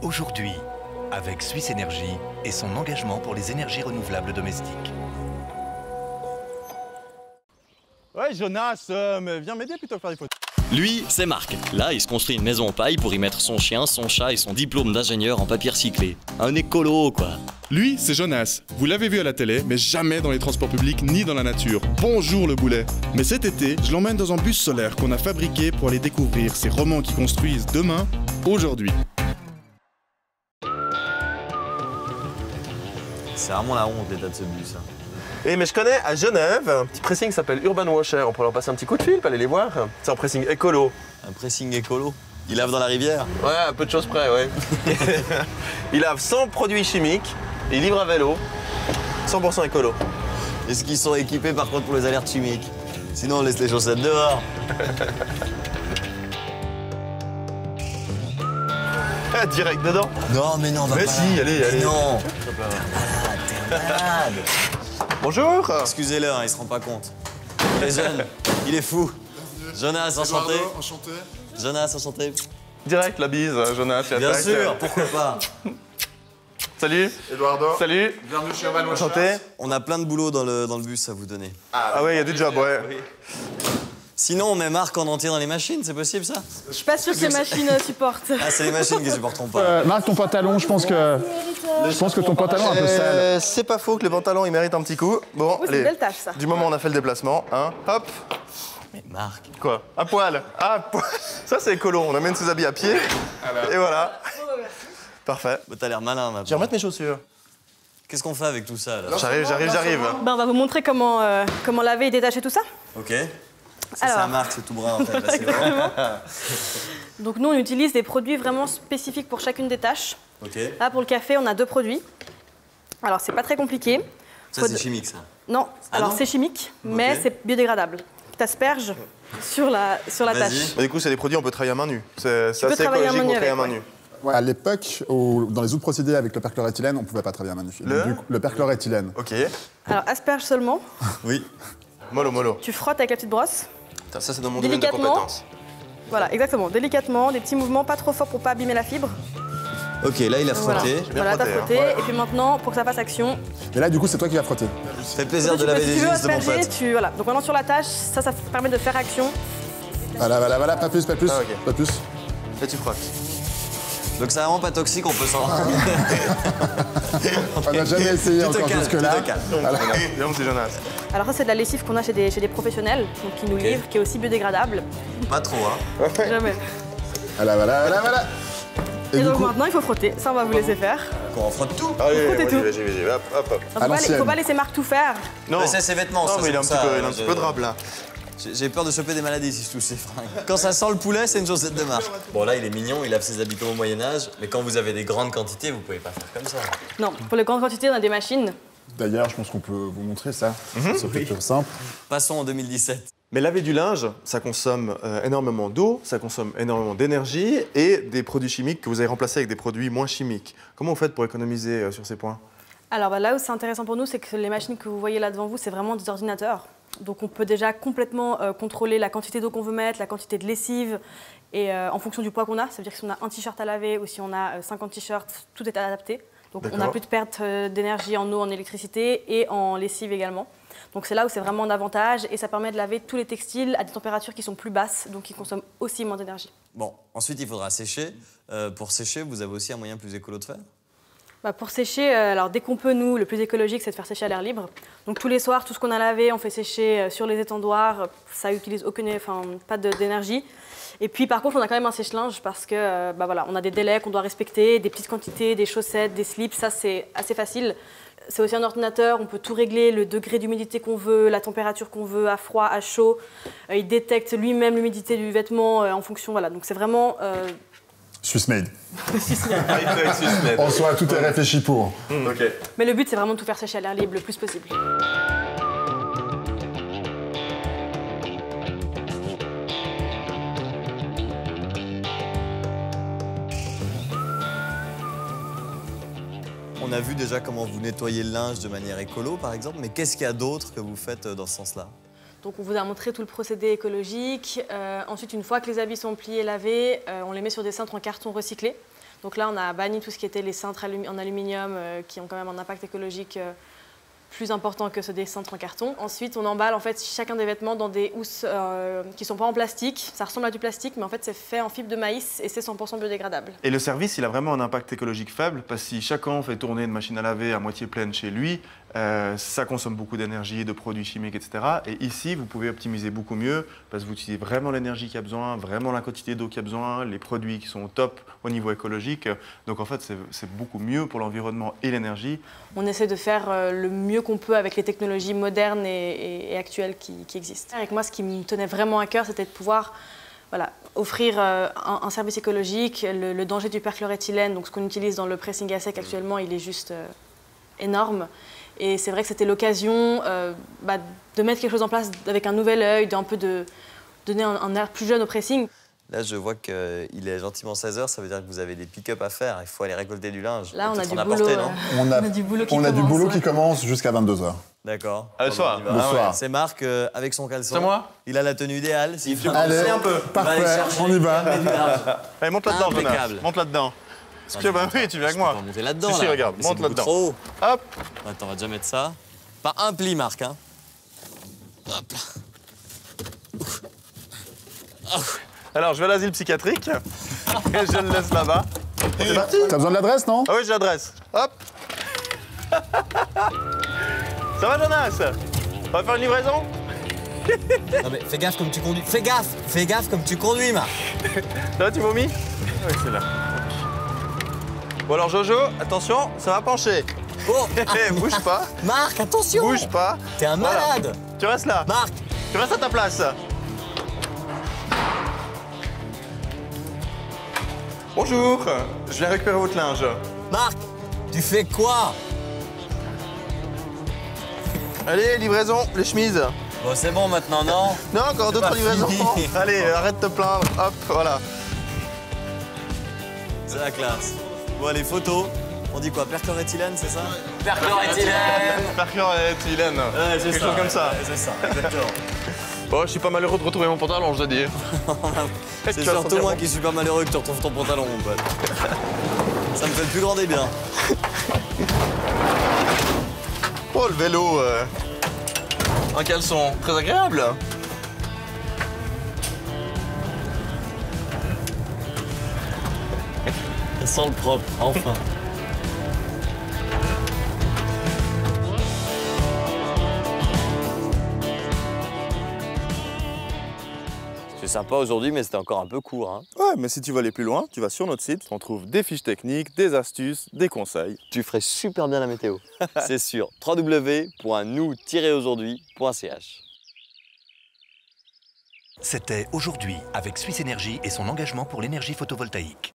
Aujourd'hui, avec Suisse Énergie et son engagement pour les énergies renouvelables domestiques. Ouais, Jonas, viens m'aider plutôt que faire des photos. Lui, c'est Marc. Là, il se construit une maison en paille pour y mettre son chien, son chat et son diplôme d'ingénieur en papier recyclé. Un écolo, quoi. Lui, c'est Jonas. Vous l'avez vu à la télé, mais jamais dans les transports publics ni dans la nature. Bonjour le boulet. Mais cet été, je l'emmène dans un bus solaire qu'on a fabriqué pour aller découvrir ces romans qui construisent demain, aujourd'hui. C'est vraiment la honte l'état de ce bus. Et mais je connais à Genève un petit pressing qui s'appelle Urban Washer. On pourrait leur passer un petit coup de fil, pas aller les voir. C'est un pressing écolo. Un pressing écolo. Il lave dans la rivière. Ouais, à peu de choses près, ouais. Il lave sans produits chimiques, il livre à vélo, 100% écolo. Est-ce qu'ils sont équipés par contre pour les alertes chimiques? Sinon on laisse les chaussettes dehors. Direct dedans. Non mais non, va mais pas si, là. allez, allez. Non. T'es un malade. Bonjour. Excusez-le, hein, il se rend pas compte. Il est jeune, il est fou. Jonas, enchanté. Enchanté. Jonas, enchanté. Direct la bise, Jonas. Bien sûr, pourquoi pas. Salut. Eduardo. Salut. Bienvenue chez Urban Washer. Enchanté. On a plein de boulot dans le bus à vous donner. Ah ouais, il y a du job, ouais. Oui. Sinon, on met Marc en entier dans les machines, c'est possible ça? Je suis pas sûre que les machines supportent. Ah, c'est les machines qui supporteront pas. Marc, ton pantalon, je pense que ton pantalon est un peu sale. C'est pas faux que le pantalon il mérite un petit coup. Bon, Oui, c'est allez. une belle tâche ça. Du moment où on a fait le déplacement, hein, hop. Mais Marc. Quoi? À poil. Ah, à poil. Ça c'est écolo, on amène ses habits à pied. Et voilà. Parfait. Bah, t'as l'air malin Je vais maintenant. remettre mes chaussures. Qu'est-ce qu'on fait avec tout ça là? J'arrive. Ben, on va vous montrer comment laver et détacher tout ça. Ok. Ça, c'est Alors. un Marc, c'est tout brun en fait. Là, c'est vrai. Donc nous, on utilise des produits vraiment spécifiques pour chacune des tâches. Ok. Là, pour le café, on a 2 produits. Alors, c'est pas très compliqué. Ça, c'est chimique ça. Non, Ah alors non c'est chimique, mais Ok. c'est biodégradable. T'asperges sur la Vas-y. tâche. Mais du coup, c'est des produits on peut travailler à main nue. C'est assez peux travailler à écologique main pour nue travailler à main avec, nue. Ouais, à l'époque, dans les autres procédés avec le perchloréthylène, on ne pouvait pas travailler à main nue. Le perchloréthylène. Ok. Alors, asperge seulement. Oui. Mollo. Tu frottes avec la petite brosse. Ça, c'est dans mon domaine de Délicatement. compétence. Voilà, exactement. Délicatement, des petits mouvements pas trop forts pour pas abîmer la fibre. Ok, là il a Voilà, frotté. voilà t'as frotté, frotté. Et puis maintenant, pour que ça fasse action, Et là, du coup, c'est toi qui vas frotter. Ça fait plaisir de tu peux, laver si des tu veux jeans de mon asperger, pote. voilà. Donc maintenant sur la tâche, ça permet de faire action. Voilà, pas plus. Ah, ok. Pas plus. Là, tu frottes. Donc c'est vraiment pas toxique, on peut s'en... On n'a jamais essayé Tu te encore calmes, jusque-là. tu te calmes. Bien, c'est Jonas. Alors ça, c'est de la lessive qu'on a chez des professionnels, donc qui nous Ok. livrent, qui est aussi biodégradable. Pas trop, hein. Jamais. Voilà. Et, du donc coup, maintenant, il faut frotter. Ça, on va vous laisser faire. Qu'on en frotte tout. Allez, Frottez tout. vas-y. Hop. Il faut pas laisser Marc tout faire. Non. Mais ça, c'est vêtements, Non, ça, mais il c'est a un pour petit ça, peu, il a un petit peu de rap là. J'ai peur de choper des maladies si je touche ces fringues. Quand ça sent le poulet, c'est une chaussette de Marc. Bon, là, il est mignon, il lave ses habits comme au Moyen-Âge, mais quand vous avez des grandes quantités, vous pouvez pas faire comme ça. Non, pour les grandes quantités, on a des machines. d'ailleurs, je pense qu'on peut vous montrer ça. C'est plutôt simple. Passons en 2017. Mais laver du linge, ça consomme énormément d'eau, ça consomme énormément d'énergie et des produits chimiques que vous avez remplacés avec des produits moins chimiques. Comment vous faites pour économiser sur ces points? Alors là où c'est intéressant pour nous, c'est que les machines que vous voyez là devant vous, c'est vraiment des ordinateurs. Donc on peut déjà complètement contrôler la quantité d'eau qu'on veut mettre, la quantité de lessive, et en fonction du poids qu'on a. Ça veut dire que si on a un t-shirt à laver ou si on a 50 t-shirts, tout est adapté. Donc on n'a plus de perte d'énergie en eau, en électricité et en lessive également. Donc c'est là où c'est vraiment un avantage et ça permet de laver tous les textiles à des températures qui sont plus basses, donc qui consomment aussi moins d'énergie. Bon, ensuite, il faudra sécher. Pour sécher, vous avez aussi un moyen plus écolo de faire? Bah pour sécher, alors dès qu'on peut, nous, le plus écologique, c'est de faire sécher à l'air libre. Donc tous les soirs, tout ce qu'on a lavé, on fait sécher sur les étendoirs. Ça utilise pas d'énergie. Et puis par contre, on a quand même un sèche-linge parce que voilà, on a des délais qu'on doit respecter, des petites quantités, des chaussettes, des slips. Ça, c'est assez facile. C'est aussi un ordinateur, on peut tout régler, le degré d'humidité qu'on veut, la température qu'on veut, à froid, à chaud. Il détecte lui-même l'humidité du vêtement en fonction. Voilà. Donc c'est vraiment... Swiss made. En soi, tout est réfléchi pour. Ok. Mais le but, c'est vraiment de tout faire sécher à l'air libre le plus possible. On a vu déjà comment vous nettoyez le linge de manière écolo, par exemple, mais qu'est-ce qu'il y a d'autre que vous faites dans ce sens-là? Donc on vous a montré tout le procédé écologique. Ensuite, une fois que les habits sont pliés et lavés, on les met sur des cintres en carton recyclé. Donc là, on a banni tout ce qui était les cintres en aluminium qui ont quand même un impact écologique plus important que ceux des cintres en carton. Ensuite, on emballe en fait chacun des vêtements dans des housses qui ne sont pas en plastique. Ça ressemble à du plastique, mais en fait, c'est fait en fibre de maïs et c'est 100% biodégradable. Et le service, il a vraiment un impact écologique faible, parce que si chacun fait tourner une machine à laver à moitié pleine chez lui, ça consomme beaucoup d'énergie, de produits chimiques, etc. Et ici, vous pouvez optimiser beaucoup mieux, parce que vous utilisez vraiment l'énergie qu'il y a besoin, vraiment la quantité d'eau qu'il y a besoin, les produits qui sont au top au niveau écologique. Donc en fait, c'est beaucoup mieux pour l'environnement et l'énergie. On essaie de faire le mieux qu'on peut avec les technologies modernes et actuelles qui existent. Avec moi, ce qui me tenait vraiment à cœur, c'était de pouvoir offrir un service écologique. Le danger du perchloréthylène, donc ce qu'on utilise dans le pressing à sec actuellement, il est juste énorme. Et c'est vrai que c'était l'occasion de mettre quelque chose en place avec un nouvel œil, d'un peu de donner un air plus jeune au pressing. Là, je vois qu'il est gentiment 16 h, ça veut dire que vous avez des pick-up à faire, il faut aller récolter du linge. Là, on a du boulot. On a du boulot qui commence jusqu'à 22 h. D'accord. Le soir. Le soir. C'est Marc avec son caleçon. C'est moi. Il a la tenue idéale. S'il faut Allez, un peu. parfait, on y va. Allez, monte là-dedans, Jonas. Impeccable. Monte là-dedans. Parce que, bah oui, tu viens avec moi. On va monter là-dedans. Si, si, là. regarde, Mais c'est monte beaucoup là-dedans. trop haut. Hop. Attends, on va déjà mettre ça. Pas un pli, Marc. Hein. Hop là. Alors, je vais à l'asile psychiatrique. Et je le laisse là-bas. C'est parti. T'as besoin de l'adresse, non? Ah oui, j'ai l'adresse. Hop. Ça va, Jonas? On va faire une livraison? Non mais fais gaffe comme tu conduis. Fais gaffe comme tu conduis, Marc. Ça va, tu vomis? Oui, c'est là. Bon alors, Jojo, attention, ça va pencher. Oh. Bouge pas. Marc, attention. Bouge pas. T'es un malade. Voilà. Tu restes là. Marc. Tu restes à ta place. Bonjour, je viens récupérer votre linge. Marc, tu fais quoi? Allez, livraison, les chemises. Bon, c'est bon maintenant, non? Non, encore d'autres pas livraisons. fini. Allez, arrête de te plaindre. Hop, voilà. C'est la classe. Bon, les photos. On dit quoi? Perchloréthylène, c'est ça? Perchloréthylène. Ouais, c'est Quelque ça. chose comme ça. Ouais, c'est ça, exactement. Bon, je suis pas malheureux de retrouver mon pantalon, je dois dire. C'est surtout moi qui suis pas malheureux que tu retrouves ton pantalon, mon pote. Ça me fait le plus grand des biens. Oh, le vélo. Un caleçon, très agréable. Ça sent le propre, enfin. C'est sympa aujourd'hui, mais c'était encore un peu court. Hein. Ouais, mais si tu veux aller plus loin, tu vas sur notre site, on trouve des fiches techniques, des astuces, des conseils. Tu ferais super bien la météo, c'est sûr. www.nous-aujourd'hui.ch. C'était Aujourd'hui avec Suisse Énergie et son engagement pour l'énergie photovoltaïque.